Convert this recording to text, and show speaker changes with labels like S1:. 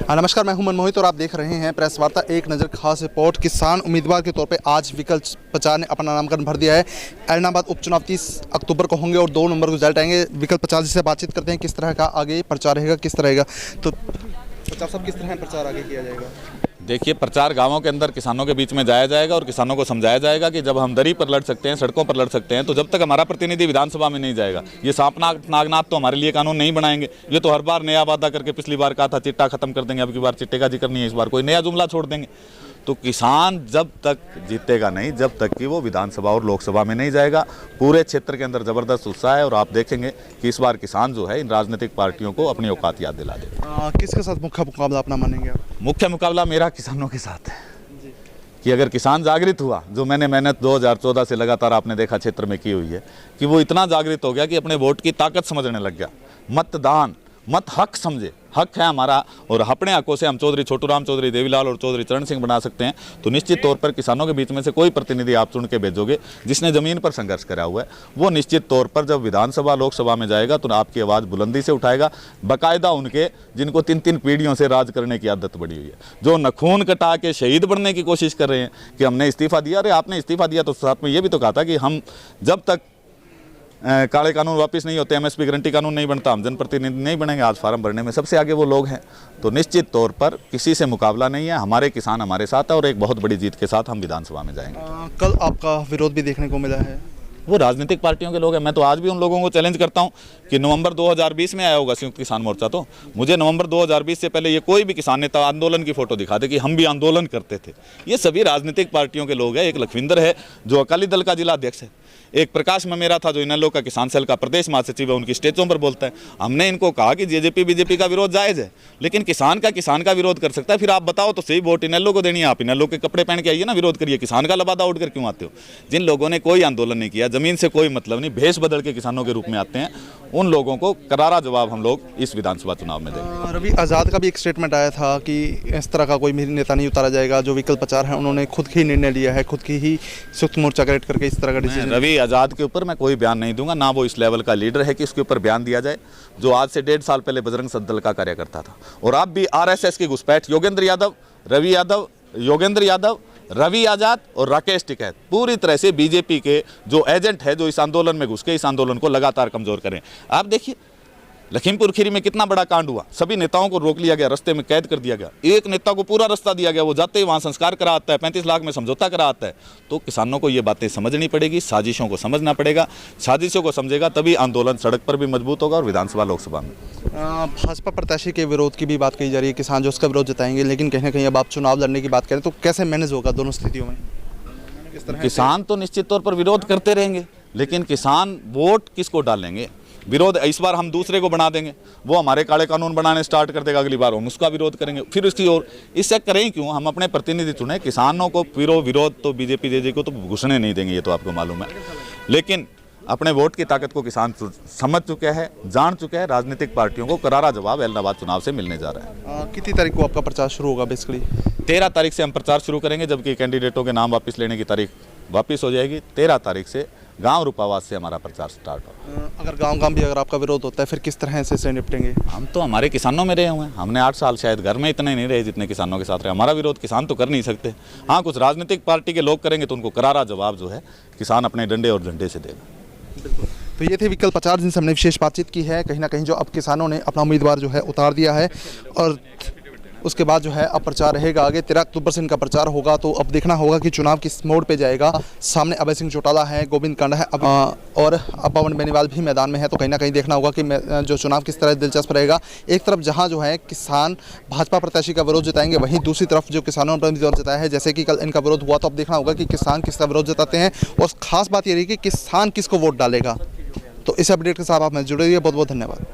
S1: नमस्कार, मैं हूं मनमोहित और आप देख रहे हैं प्रेस वार्ता एक नज़र खास रिपोर्ट। किसान उम्मीदवार के तौर पे आज विकल्प 50 ने अपना नामांकन भर दिया है। ऐलनाबाद उपचुनाव 30 अक्टूबर को होंगे और 2 नवंबर को रिजल्ट आएंगे। विकल्प 50 से बातचीत करते हैं, किस तरह का आगे प्रचार रहेगा, किस तरह रहेगा। तो 50 साहब, किस तरह प्रचार आगे किया जाएगा?
S2: देखिए, प्रचार गांवों के अंदर किसानों के बीच में जाया जाएगा और किसानों को समझाया जाएगा कि जब हम दरी पर लड़ सकते हैं, सड़कों पर लड़ सकते हैं, तो जब तक हमारा प्रतिनिधि विधानसभा में नहीं जाएगा, ये सांपनाथ नागनाथ तो हमारे लिए कानून नहीं बनाएंगे। ये तो हर बार नया वादा करके पिछली बार कहा था चिट्टा खत्म कर देंगे, अब की बार चिट्टे का जिक्र नहीं है, इस बार कोई नया जुमला छोड़ देंगे। तो किसान जब तक जीतेगा नहीं, जब तक कि वो विधानसभा और लोकसभा में नहीं जाएगा। पूरे क्षेत्र के अंदर ज़बरदस्त उत्साह है और आप देखेंगे कि इस बार किसान जो है इन राजनीतिक पार्टियों को अपनी औकात याद दिला देगा।
S1: किसके साथ मुख्य मुकाबला अपना मानेंगे आप?
S2: मुख्य मुकाबला मेरा किसानों के साथ है कि अगर किसान जागृत हुआ, जो मैंने मेहनत 2014 से लगातार आपने देखा क्षेत्र में की हुई है, कि वो इतना जागृत हो गया कि अपने वोट की ताकत समझने लग गया। मतदान मत हक समझे, हक है हमारा और अपने हकों से हम चौधरी छोटूराम, चौधरी देवीलाल और चौधरी चरण सिंह बना सकते हैं। तो निश्चित तौर पर किसानों के बीच में से कोई प्रतिनिधि आप चुन के भेजोगे जिसने ज़मीन पर संघर्ष करा हुआ है, वो निश्चित तौर पर जब विधानसभा लोकसभा में जाएगा तो आपकी आवाज़ बुलंदी से उठाएगा। बाकायदा उनके जिनको 3-3 पीढ़ियों से राज करने की आदत बड़ी हुई है, जो नखून कटा के शहीद बनने की कोशिश कर रहे हैं कि हमने इस्तीफा दिया। अरे आपने इस्तीफा दिया तो साथ में ये भी तो कहा था कि हम जब तक काले कानून वापस नहीं होते, एमएसपी गारंटी कानून नहीं बनता, हम जनप्रतिनिधि नहीं बनेंगे। आज फार्म भरने में सबसे आगे वो लोग हैं। तो निश्चित तौर पर किसी से मुकाबला नहीं है, हमारे किसान हमारे साथ है और एक बहुत बड़ी जीत के साथ हम विधानसभा में जाएंगे।
S1: कल आपका विरोध भी देखने को मिला है,
S2: वो राजनीतिक पार्टियों के लोग हैं। मैं तो आज भी उन लोगों को चैलेंज करता हूं कि नवंबर 2020 में आया होगा संयुक्त किसान मोर्चा, तो मुझे नवंबर 2020 से पहले ये कोई भी किसान नेता आंदोलन की फोटो दिखा दे कि हम भी आंदोलन करते थे। ये सभी राजनीतिक पार्टियों के लोग हैं। एक लखविंदर है जो अकाली दल का जिला अध्यक्ष है, एक प्रकाश ममेरा था जो इनेलो का किसान सेल का प्रदेश महासचिव है, उनकी स्टेजों पर बोलता है। हमने इनको कहा कि जेजेपी बीजेपी का विरोध जायज़ है, लेकिन किसान का विरोध कर सकता है। फिर आप बताओ तो सही, वोट इनेलो को देनी है, आप इनेलो के कपड़े पहन के आइए ना, विरोध करिए। किसान का लबादा उड़ कर क्यों आते हो? जिन लोगों ने कोई आंदोलन नहीं किया, जमीन से कोई मतलब नहीं, भेष बदल के किसानों के रूप में आते हैं, उन लोगों को करारा जवाब हम लोग इस विधानसभा चुनाव में देंगे।
S1: रवि आज़ाद का भी एक स्टेटमेंट आया था कि इस तरह का कोई नेता नहीं उतारा जाएगा। जो विकल्प 50 है उन्होंने खुद ही निर्णय लिया है, खुद की ही संयुक्त मोर्चा क्रिएट करके इस तरह का डिसीजन।
S2: रवि आज़ाद के ऊपर मैं कोई बयान नहीं दूंगा, ना वो इस लेवल का लीडर है कि उसके ऊपर बयान दिया जाए, जो आज से 1.5 साल पहले बजरंग दल का कार्यकर्ता था। और आप भी आरएसएस की घुसपैठ, योगेंद्र यादव, रवि आज़ाद और राकेश टिकैत पूरी तरह से बीजेपी के जो एजेंट है, जो इस आंदोलन में घुस के इस आंदोलन को लगातार कमजोर करें। आप देखिए लखीमपुर खीरी में कितना बड़ा कांड हुआ, सभी नेताओं को रोक लिया गया, रास्ते में कैद कर दिया गया, एक नेता को पूरा रास्ता दिया गया, वो जाते ही वहाँ संस्कार करा आता है, 35 लाख में समझौता करा आता है। तो किसानों को ये बातें समझनी पड़ेगी, साजिशों को समझना पड़ेगा। साजिशों को समझेगा तभी आंदोलन सड़क पर भी मजबूत होगा और विधानसभा लोकसभा में।
S1: भाजपा प्रत्याशी के विरोध की भी बात कही जा रही है, किसान जो उसका विरोध जताएंगे, लेकिन कहीं ना कहीं अब आप चुनाव लड़ने की बात करें तो कैसे मैनेज होगा दोनों स्थितियों में?
S2: किसान तो निश्चित तौर पर विरोध करते रहेंगे, लेकिन किसान वोट किसको डालेंगे? विरोध इस बार हम दूसरे को बना देंगे, वो हमारे काले कानून बनाने स्टार्ट कर देगा, अगली बार हम उसका विरोध करेंगे, फिर उसकी ओर। इससे करें क्यों? हम अपने प्रतिनिधि चुने। किसानों को विरोध तो बीजेपी जेजे को तो घुसने नहीं देंगे, ये तो आपको मालूम है। लेकिन अपने वोट की ताकत को किसान समझ चुके हैं, जान चुके हैं। राजनीतिक पार्टियों को करारा जवाब ऐलनाबाद चुनाव से मिलने जा रहा है।
S1: कितनी तारीख को आपका प्रचार शुरू होगा? बेसिकली
S2: 13 तारीख से हम प्रचार शुरू करेंगे, जबकि कैंडिडेटों के नाम वापस लेने की तारीख वापस हो जाएगी। 13 तारीख से गांव रूपावास से हमारा प्रचार स्टार्ट होगा।
S1: अगर गांव भी अगर आपका विरोध होता है, फिर किस तरह से निपटेंगे?
S2: हम तो हमारे किसानों में रहे हुए हैं, हमने 8 साल शायद घर में इतने नहीं रहे जितने किसानों के साथ रहे। हमारा विरोध किसान तो कर नहीं सकते। हाँ, कुछ राजनीतिक पार्टी के लोग करेंगे तो उनको करारा जवाब जो है किसान अपने डंडे और झंडे से देगा।
S1: तो ये थे विकल्प 50 जिनसे हमने विशेष बातचीत की है। कहीं ना कहीं जो अब किसानों ने अपना उम्मीदवार जो है उतार दिया है और उसके बाद जो है अब प्रचार रहेगा आगे। 13 अक्टूबर से इनका प्रचार होगा। तो अब देखना होगा कि चुनाव किस मोड़ पे जाएगा। सामने अभय सिंह चौटाला है, गोविंद कांडा है और पवन बेनीवाल भी मैदान में है। तो कहीं ना कहीं देखना होगा कि जो चुनाव किस तरह दिलचस्प रहेगा। एक तरफ जहां जो है किसान भाजपा प्रत्याशी का विरोध जताएंगे, वहीं दूसरी तरफ जो किसानों ने विरोध जताया है, जैसे कि कल इनका विरोध हुआ, तो अब देखना होगा कि किसान किसका विरोध जताते हैं और खास बात ये रही कि किसान किसको वोट डालेगा। तो इस अपडेट के साथ आप जुड़े रहिए। बहुत बहुत धन्यवाद।